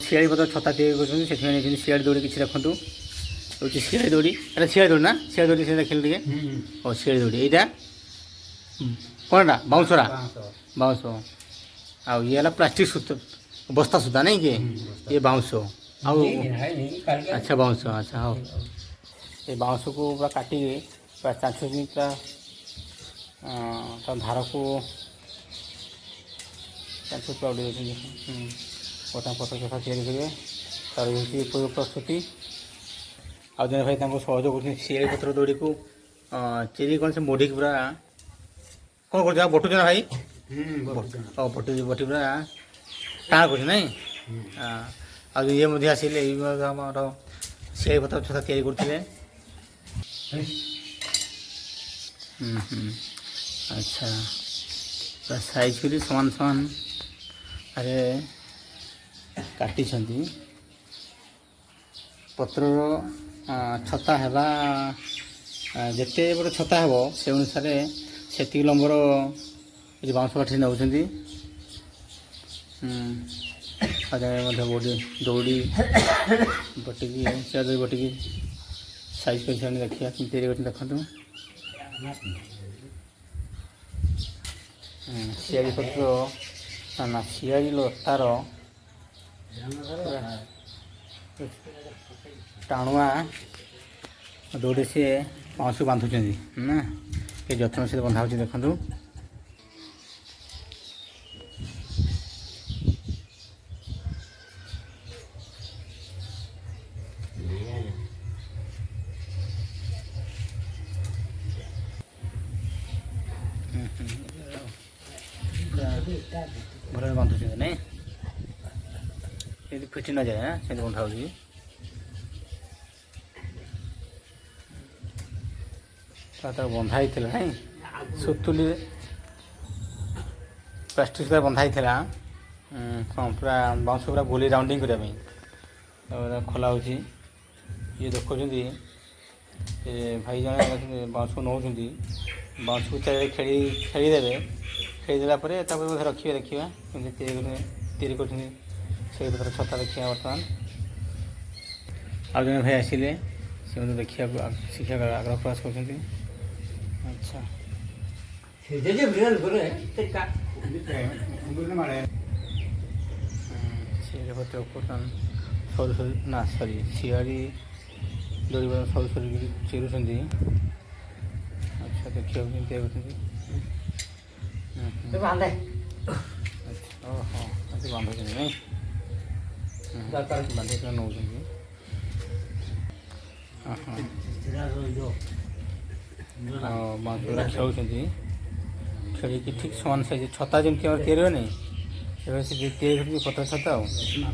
ଶିଆଳି ପତ୍ର ଛତା ତିଆରି କରୁଛନ୍ତି, ସେଥିପାଇଁ ନେଇଛନ୍ତି ଶିଆଳି ଦଉଡ଼ି କିଛି ରଖନ୍ତୁ। ହେଉଛି ଶିଆଳି ଦଉଡ଼ି, ଏଇଟା ଶିଆଳି ଦଉଡ଼ି ନା? ଶିଆଳି ଦଉଡ଼ି ସେ ଦେଖିଲେ ଟିକେ। ଓ ଶିଆଳି ଦଉଡ଼ି, ଏଇଟା କ'ଣଟା ବାଉଁଶଟା? ବାଉଁଶ। ଆଉ ଇଏ ହେଲା ପ୍ଲାଷ୍ଟିକ୍ ସୂତା, ବସ୍ତା ସୂତା ନାଇଁ କି? ଇଏ ବାଉଁଶ। ଆଉ ଆଚ୍ଛା ବାଉଁଶ, ଆଚ୍ଛା ହଉ। ଏ ବାଉଁଶକୁ ପୁରା କାଟିକି ପୁରା ଚାଞ୍ଚୁଛନ୍ତି, ପୁରା ତା ଧାରକୁ ଚାଞ୍ଚୁ ପୁରା ଉଡ଼େଇ ଦେଉଛନ୍ତି। ବର୍ତ୍ତମାନ ପତ୍ର ଚୋଥା ତିଆରି କରିବେ, ତା'ର ହେଉଛି ପୂର୍ବ ପ୍ରସ୍ତୁତି। ଆଉ ଜଣେ ଭାଇ ତାଙ୍କୁ ସହଯୋଗ କରୁଛନ୍ତି ଶିଆଳି ପତ୍ର ଦଉଡ଼ିକୁ ଚିରି କ'ଣ ସେ ମୋଡ଼ିକି ପୁରା କ'ଣ କରୁଛ ବଟୁଛ ନା ଭାଇ? ବଟି ପୁରା ଟାଣ କରୁଛି ନାଇଁ? ଆଉ ଇଏ ମଧ୍ୟ ଆସିଲେ, ଏଇ ଆମର ଶିଆଳି ପତ୍ର ଛତା ତିଆରି କରୁଥିଲେ। ଆଚ୍ଛା, ପୁରା ସାଇଜ୍ କରି ସମାନ ସମାନ ଆରେ କାଟିଛନ୍ତି। ପତ୍ରର ଛତା ହେବା ଯେତେ ବଡ଼ ଛତା ହେବ ସେ ଅନୁସାରେ ସେତିକି ଲମ୍ବର କିଛି ବାଉଁଶ କାଠି ନେଉଛନ୍ତି। ଆଉ ଜଣେ ମଧ୍ୟ ଦଉଡ଼ି ବଟିକି ଚାଦର ବଟିକି ସାଇଜ୍ କରିଛନ୍ତି। ଦେଖିବା କେମିତି ତିଆରି କରୁଛନ୍ତି ଦେଖନ୍ତୁ। ଶିଆଳି ପତ୍ର ନା ଶିଆଳି ଲତାର ଟାଣୁଆ ଦଉଡ଼ି ସିଏ ବାଉଁଶକୁ ବାନ୍ଧୁଛନ୍ତି ନା, ଏ ଯତ୍ନ ସହିତ ବନ୍ଧା ହେଉଛି ଦେଖନ୍ତୁ। ଭଲରେ ବାନ୍ଧୁଛନ୍ତି ନାଇଁ, ସେମିତି ଫିଟି ନଯାଏ, ସେମିତି ବନ୍ଧା ହେଉଛି। ତାର ବନ୍ଧା ହେଇଥିଲା ନାଇଁ, ସୁତୁଲିରେ ପ୍ଲାଷ୍ଟିକ୍ ସୂତାରେ ବନ୍ଧା ହେଇଥିଲା। କ'ଣ ପୁରା ବାଉଁଶ ପୁରା ଗୋଲି ରାଉଣ୍ଡିଂ କରିବା ପାଇଁ ତାପରେ ଖୋଲା ହେଉଛି। ଇଏ ଦେଖୁଛନ୍ତି ଭାଇ ଜଣେ ବାଉଁଶକୁ ନେଉଛନ୍ତି, ବାଉଁଶକୁ ଚାରିଆଡ଼େ ଖେଳିଦେବେ। ଖେଳିଦେଲା ପରେ ତାପରେ ବୋଧେ ରଖିବେ, ଦେଖିବା କେମିତି ତିଆରି କରୁଛନ୍ତି ସେଇ ପତ୍ର ଛତା ଦେଖିବା। ବର୍ତ୍ତମାନ ଆଉ ଜଣେ ଭାଇ ଆସିଲେ, ସେ ମଧ୍ୟ ଦେଖିବାକୁ ଶିଖିବାକୁ ଆଗ୍ରହ ପ୍ରକାଶ କରୁଛନ୍ତି। ଆଚ୍ଛା, ଶିଆଳି ପତ୍ର ବର୍ତ୍ତମାନ ସରୁ ସରୁ ନା ସରି ଶିଆଳି ଦଉଡ଼ି ସରୁ ସରୁ ଚିରୁଛନ୍ତି। ଆଚ୍ଛା, ଦେଖିବାକୁ କେମିତି କରୁଛନ୍ତି। ଓହୋ, ଏଠି ବାନ୍ଧୁଛନ୍ତି ନାଇଁ, ବାନ୍ଧିକି ନେଉଛନ୍ତି। ବାଉଁଶଗୁଡ଼ା ଖେଳୁଛନ୍ତି, ଖେଳିକି ଠିକ୍ ସମାନ ସାଇଜ୍ ଛତା ଯେମିତି ଆମର ତିଆରି ହୁଏନି ସେଭଳି ସେ ତିଆରି କରୁଛନ୍ତି ପତ୍ର ଛତା। ଆଉ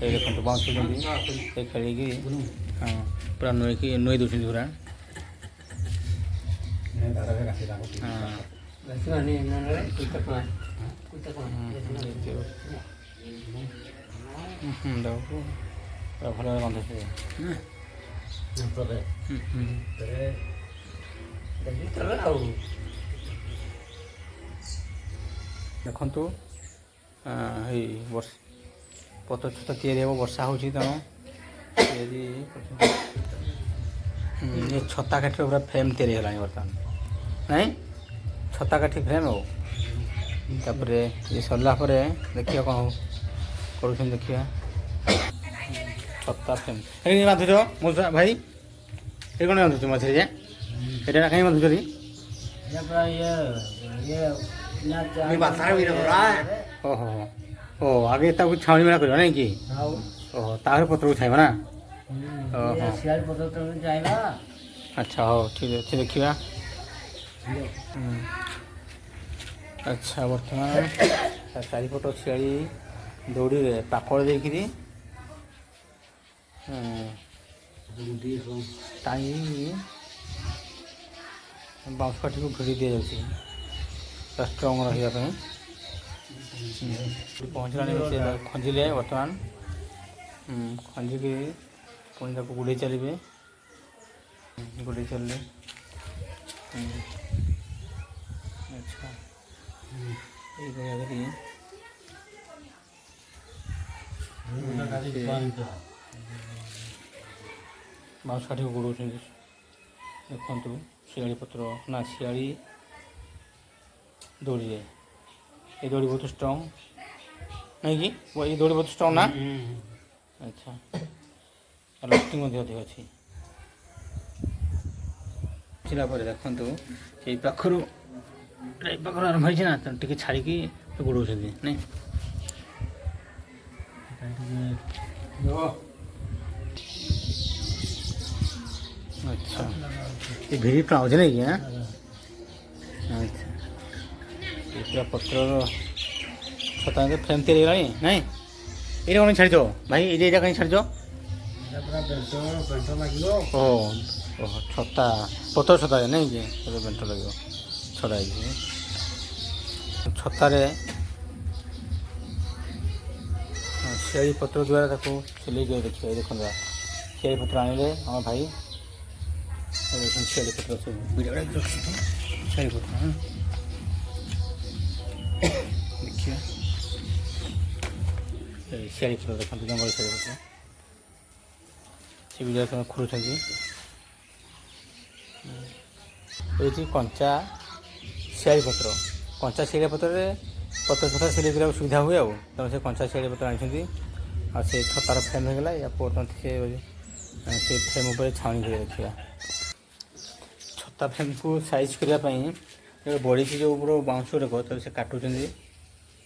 ଏଇ ଦେଖନ୍ତୁ ବାଉଁଶୁଛନ୍ତି, ଏ ଖେଳିକି ପୁରା ନୁଇ ଦେଉଛନ୍ତି ପୁରା। ପୁରା ଭଲରେ ବାନ୍ଧୁଛନ୍ତି। ଦେଖନ୍ତୁ ଏଇ ପତ୍ର ଛତା ତିଆରି ହେବ, ବର୍ଷା ହେଉଛି ତେଣୁ ତିଆରି ଏ ଛତା କାଠିର ପୁରା ଫ୍ରେମ୍ ତିଆରି ହେଲାଣି ବର୍ତ୍ତମାନ ନାଇଁ, ଛତା କାଠି ଫ୍ରେମ୍। ଆଉ ତାପରେ ଇଏ ସରିଲା ପରେ ଦେଖିବା କ'ଣ କରୁଛନ୍ତି, ଦେଖିବା। ଛତା ଫ୍ରେମ୍ ଏଇ ବାନ୍ଧୁଛ ମଉସା ଭାଇ, ଏ କ'ଣ ବାନ୍ଧୁଛ ମଝିରେ ଯେ ଏଇଟା କାହିଁ ବାନ୍ଧୁଛନ୍ତି? ଓହୋ, ଓ ଆଗେ ତାକୁ ଛାଉଣି ମେଳା କରିବ ନାଇଁ କି? ଓହୋ, ତାପରେ ପତ୍ରକୁ ଛାଇବ ନା? ଓହୋ, ଆଚ୍ଛା, ହଉ ଠିକ୍ ଅଛି, ଦେଖିବା। ଆଚ୍ଛା, ବର୍ତ୍ତମାନ ତା ଚାରିପଟ ଶିଆଳି ଦଉଡ଼ିରେ ପାକଳ ଦେଇକିରି ଟାଣି ବାଉଁଶ କାଠିକୁ ଭିଡ଼ି ଦିଆଯାଉଛି ଷ୍ଟ୍ରଙ୍ଗ ରହିବା ପାଇଁ। ପହଞ୍ଚିଲାଣି, ସେ ଖଞ୍ଜିଲେ ବର୍ତ୍ତମାନ, ଖଞ୍ଜିକି ପୁଣି ତାକୁ ଗୁଡ଼େଇ ଚାଲିବେ। ଗୁଡ଼େଇ ଚାଲିଲେ ଆଚ୍ଛା, ଏଇଭଳିଆ କରି ବାଉଁଶ କାଠିକୁ ଗୋଡ଼ଉଛନ୍ତି ଦେଖନ୍ତୁ। ଶିଆଳି ପତ୍ର ନା ଶିଆଳି ଦଉଡ଼ିରେ ଏ ଦଉଡ଼ି ବହୁତ ଷ୍ଟ୍ରଙ୍ଗ ନାଇଁ କି? ଏ ଦଉଡ଼ି ବହୁତ ଷ୍ଟ୍ରଙ୍ଗ ନା? ଆଚ୍ଛା, ଲାଷ୍ଟିଂ ମଧ୍ୟ ଅଧିକ ଅଛି। ଆସିଲା ପରେ ଦେଖନ୍ତୁ ଏଇ ପାଖରୁ ଆରମ୍ଭ ହେଇଛି ନା, ତେଣୁ ଟିକେ ଛାଡ଼ିକି ଗୋଡ଼ଉଛନ୍ତି ନାଇଁ। ଆଚ୍ଛା, ଏ ଭିଡ଼ି ପାଉଛି ନାଇଁ କି? ଆଚ୍ଛା, ଏ ପୁରା ପତ୍ରର ଛତା ଫ୍ରେମ୍ ତିଆରି ହେଇଗଲାଣି ନାଇଁ। ଏଇଟା କ'ଣ ଛାଡ଼ିଛ ଭାଇ? ଏଇଟା କାହିଁ ଛାଡ଼ିଛ? ଓହୋ ଓହୋ, ଛତା ପତ୍ର ଛତା ନାଇଁ କି? ବେଣ୍ଟ ଲାଗିବ ଛଡ଼ା ହେଇଛି ଛତାରେ। ଶିଆଳି ପତ୍ର ଦ୍ୱାରା ତାକୁ ସିଲେଇ କରି ଦେଖିବା। ଦେଖନ୍ତୁ ଶିଆଳି ପତ୍ର ଆଣିଲେ ଆମ ଭାଇ ଶିଆଳି ପତ୍ର ସବୁ ବିଡ଼ା ରଖିଛୁ। ଶିଆଳି ପତ୍ର ଦେଖିବା। ଶିଆଳି ପତ୍ର ଦେଖନ୍ତୁ, ଜଙ୍ଗଲ ଶିଆଳି ପତ୍ର ସେ ବିଡ଼ା ସେମାନେ ଖୋଲୁଛନ୍ତି। ଏଇଠି କଞ୍ଚା ଶିଆଳି ପତ୍ର। କଞ୍ଚା ଶିଆଳି ପତ୍ରରେ ପତ୍ର ଛତା ସିଲେଇ କରିବାକୁ ସୁବିଧା ହୁଏ ଆଉ, ତେଣୁ ସେ କଞ୍ଚା ଶିଆଳି ପତ୍ର ଆଣିଛନ୍ତି। ଆଉ ସେ ଛତାର ଫ୍ରେମ୍ ହେଇଗଲା। ୟା ବର୍ତ୍ତମାନ ସେ ଫ୍ରେମ୍ ଉପରେ ଛାଉଣି କରି ରଖିବା। ଛତା ଫ୍ରେମ୍କୁ ସାଇଜ୍ କରିବା ପାଇଁ ବଢ଼ିଛି ଯେଉଁ ଉପର ବାଉଁଶ ଗୁଡ଼ାକ, ତାକୁ ସେ କାଟୁଛନ୍ତି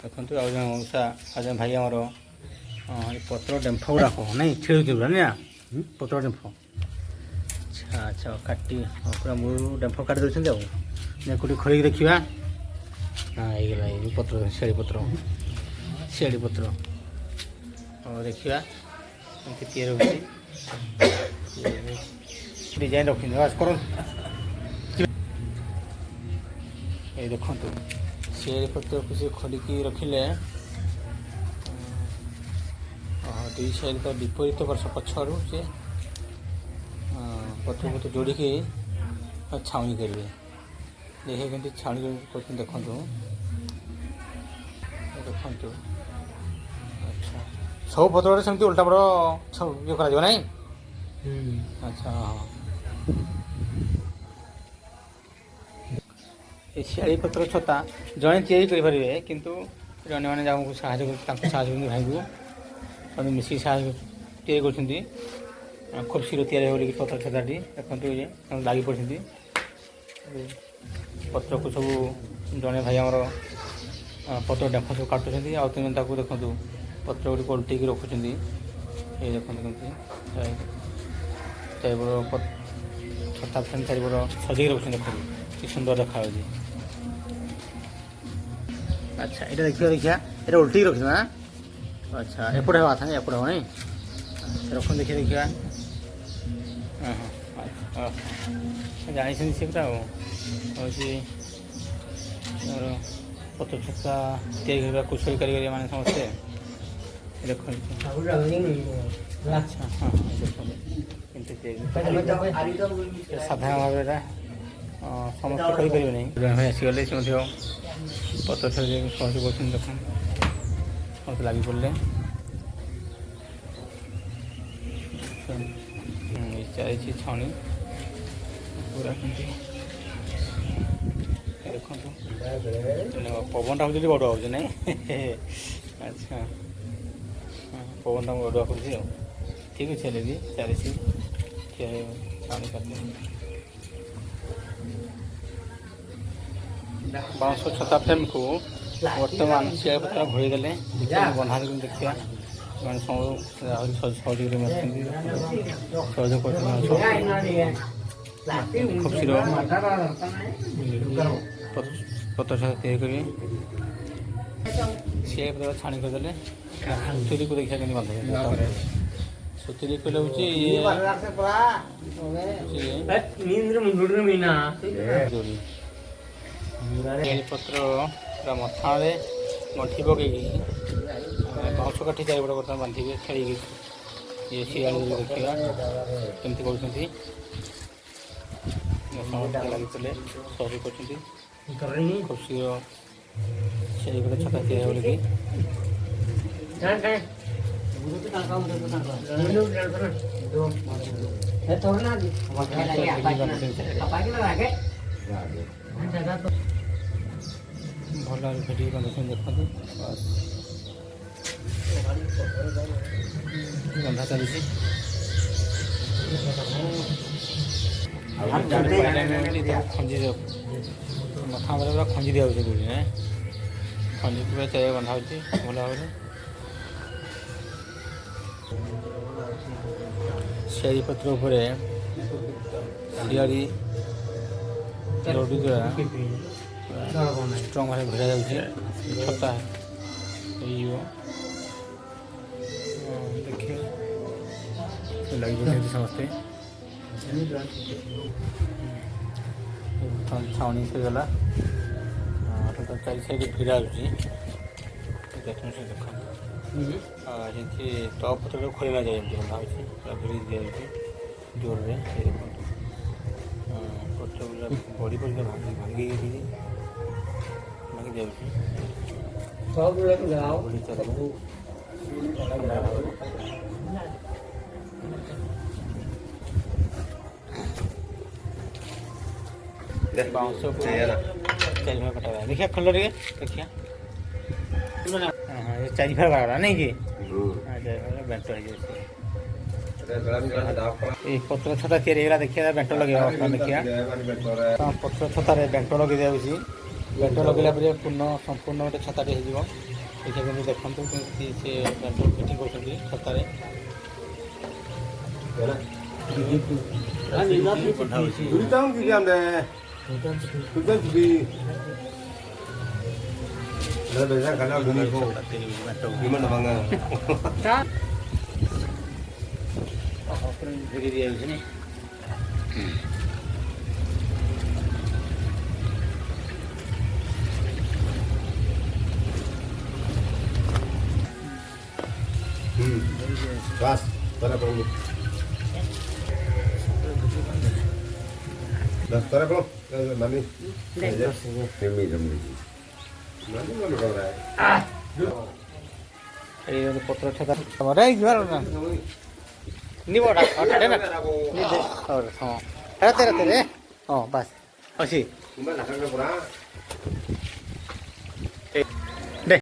ଦେଖନ୍ତୁ। ଆଉ ଜଣେ ମଉସା ଆଉ ଜଣେ ଭାଇ ଆମର ପତ୍ର ଡେମ୍ଫ ଗୁଡ଼ାକ ନାଇଁ ଛିଡ଼ୁଛି ପୁରା ନା, ପତ୍ର ଡେମ୍ଫ। ଆଚ୍ଛା ଆଚ୍ଛା, କାଟି ପୁରା ମୂଳରୁ ଡେମ୍ଫ କାଟି ଦେଉଛନ୍ତି। ଆଉ କୋଉଠି ଖୋଲିକି ଦେଖିବା। ହଁ ହେଇଗଲା, ଏଇ ପତ୍ର ଶିଆଳି ପତ୍ର। ଶିଆଳି ପତ୍ର ହଉ ଦେଖିବା କେମିତି ତିଆରି ହେଉଛି। ଡିଜାଇନ୍ ରଖିଛନ୍ତି ବାସ୍ କରନ୍ତୁ। ଏଇ ଦେଖନ୍ତୁ ଶିଆଳି ପତ୍ରକୁ ସେ ଖୋଲିକି ରଖିଲେ। ଦୁଇ ସାଇଡ଼୍ ତ ବିପରୀତ ବର୍ଷ ପଛରୁ ସେ ପତ୍ରକୁ ଯୋଡ଼ିକି ଛାଉଣି କରିବେ। ଦେଖିବେ କେମିତି ଛାଉଣି କରୁଛନ୍ତି ଦେଖନ୍ତୁ। ଦେଖନ୍ତୁ ଆଚ୍ଛା, ସବୁ ପତ୍ରରେ ସେମିତି ଓଲଟା ବଡ଼ ଇଏ କରାଯିବ ନାଇଁ? ଆଚ୍ଛା ହଁ, ଏ ଶିଆଳି ପତ୍ର ଛତା ଜଣେ ତିଆରି କରିପାରିବେ, କିନ୍ତୁ ଅନ୍ୟମାନେ ଯାହାକୁ ସାହାଯ୍ୟ ତାଙ୍କୁ ସାହାଯ୍ୟ କରନ୍ତି ଭାଇଙ୍କୁ, ସେମାନେ ମିଶିକି ସାହାଯ୍ୟ ତିଆରି କରୁଛନ୍ତି। ଖୁବ୍ ଶୀଘ୍ର ତିଆରି ହେବ ବୋଲିକି ପତ୍ର ଛତାଟି ଦେଖନ୍ତୁ। ଇଏ ଲାଗି ପଡ଼ିଛନ୍ତି। ପତ୍ରକୁ ସବୁ ଜଣେ ଭାଇ ଆମର ପତ୍ର ଡେମ୍ଫ ସବୁ କାଟୁଛନ୍ତି। ଆଉ ତେଣୁ ତାକୁ ଦେଖନ୍ତୁ ପତ୍ର ଗୁଡ଼ିକ ଓଲଟେଇକି ରଖୁଛନ୍ତି। ଏଇ ଦେଖନ୍ତୁ କେମିତି ଚାରିପଟ ଛତା ଫ୍ରେମ୍ ଚାରିପଟ ସଜେଇକି ରଖୁଛନ୍ତି। ଦେଖନ୍ତୁ କି ସୁନ୍ଦର ଦେଖାଯାଉଛି। ଆଚ୍ଛା, ଏଇଟା ଦେଖିବା ଏଇଟା ଓଲଟେଇକି ରଖିଛନ୍ତି ନା? ଆଚ୍ଛା, ଏପଟେ ହେବା କଥା ଏପଟେ ହେବ ନାଇଁ? ରଖନ୍ତୁ ଦେଖିବା। ହଁ ହଁ, ଜାଣିଛନ୍ତି ସେ ପୁରା ଆଉ ହେଉଛି ଆମର ପତ୍ର ଛତା ତିଆରି କରିବା କୁଶଳୀ କାରିଗରୀ ମାନେ ସମସ୍ତେ ଦେଖନ୍ତୁ। ଆଚ୍ଛା ହଁ ଦେଖନ୍ତୁ କେମିତି ତିଆରି। ସାଧାରଣ ଭାବରେ ଏଇଟା ସମସ୍ତେ କରିପାରିବେ ନାହିଁ। ଜଣେ ଭାଇ ଆସିଗଲେ ସେ ମଧ୍ୟ ପତ୍ର ଛତା ସହଜ କରୁଛନ୍ତି। ଦେଖନ୍ତୁ ସମସ୍ତେ ଲାଗି ପଡ଼ିଲେ। ଚାଲିଛି ଛାଉଣି ପୁରା କେମିତି ଦେଖନ୍ତୁ। ପବନଟା ହେଉଛି ବଡ଼ ହେଉଛି ନାଇଁ? ଆଚ୍ଛା ପବନଟା ମୁଁ ଅଡ଼ୁଆ କରୁଛି ଆଉ। ଠିକ୍ ଅଛି, ହେଲେ ବି ଚାଲିଛି ଛାଉଣି କାଟି। ବାଉଁଶ ଛତା ଫ୍ରେମ୍କୁ ବର୍ତ୍ତମାନ ଶିଆଳି ପତ୍ର ଘୋଡ଼େଇ ଦେଲେ ବନ୍ଧା ଦେଖିବା। ସେମାନେ ସବୁ ସହଯୋଗରେ ବସିଛନ୍ତି, ସହଯୋଗ କରୁଛନ୍ତି। ଖୁବ୍ ଶୀଘ୍ର ପତ୍ର ଛତା ତିଆରି କରିବେ। ଶିଆଳି ପତ୍ର ଛାଣି କରିଦେଲେ ସୁତୁଲିକୁ ଦେଖିବା କେମିତି ବାନ୍ଧୁଛନ୍ତି। ତାପରେ ସୁତୁଲି କହିଲେ ହେଉଛି ଶିଆଳି ପତ୍ର ପୁରା ମଥାରେ ଗଣ୍ଠି ପକେଇକି ବାଉଁଶ କାଠି ଚାରିପଟ ବର୍ତ୍ତମାନ ବାନ୍ଧିବେ ଖେଳିକି। ଇଏ ଶିଆଳି ଦେଖିବା କେମିତି କରୁଛନ୍ତି। ସମସ୍ତେ ଲାଗିଥିଲେ ସହଯୋଗ କରୁଛନ୍ତି। ଖୁବ୍ ଶୀଘ୍ର ଶିଆଳି ପତ୍ର ଛତା ତିଆରି ହେବ ବୋଲିକି ଭଲ ଭିଡ଼ିଓ କଣ୍ଡିସନ୍ ଦେଖନ୍ତୁ ରନ୍ଧା ଚାଲିଛି ଖଞ୍ଜି ମଥା ଉପରେ ପୁରା ଖଞ୍ଜି ଦିଆଯାଉଛି ଦଉଡ଼ି ଖଞ୍ଜି ପୁରା ଚାରିଆ ବନ୍ଧା ହେଉଛି ଭଲ ଭାବରେ ଶିଆଳି ପତ୍ର ଉପରେ ଶିଆଳି ଲଡ଼ୁ ଦ୍ୱାରା ଷ୍ଟ୍ରଙ୍ଗ ଭାବେ ଭିଡ଼ା ଯାଉଛି ଛତା ହେଇଯିବ ଦେଖିବା ଲାଗିଛନ୍ତି ସମସ୍ତେ ଛାଉଣି ହେଇଗଲା ଚାରି ସାଇଡ଼୍ ଭିଡ଼ା ହେଉଛି ଦେଖନ୍ତୁ ଯେମିତି ଟପ୍ ପତ୍ରରେ ଖୋଳି ନଯାଏ ଏମିତି ବନ୍ଧା ହେଉଛି ପୁରା ଭିଡ଼ି ଦିଆଯାଉଛି ଜୋରରେ ଦେଖନ୍ତୁ ପତ୍ର ପୁରା ବଡ଼ି ପଡ଼ି ଭାଙ୍ଗି ଦିଆଯାଉଛି बाउंस चारि भाग कटा देखिए खोल टे देखिए हाँ ये चारि भाग बागला नहीं कि बेंट ये पत्र छता या देखिए बेंट लगे देखिए पत्र छतार बेंट लगे दिखाई बेंट लगेला पूर्ण संपूर्ण गोटे छताटे हो देखिए देखते कमी से बेंट फिटिंग कर छतार बस तरह पड़ो दस तरह पड़ो मानी जमी जमी मानी मन कर रहा है ये पत्र छता हमारे घर ना नहीं बड़ा अटे ना और हां रहते रहते रे हां बस अच्छी तुम्हारा लखन का पूरा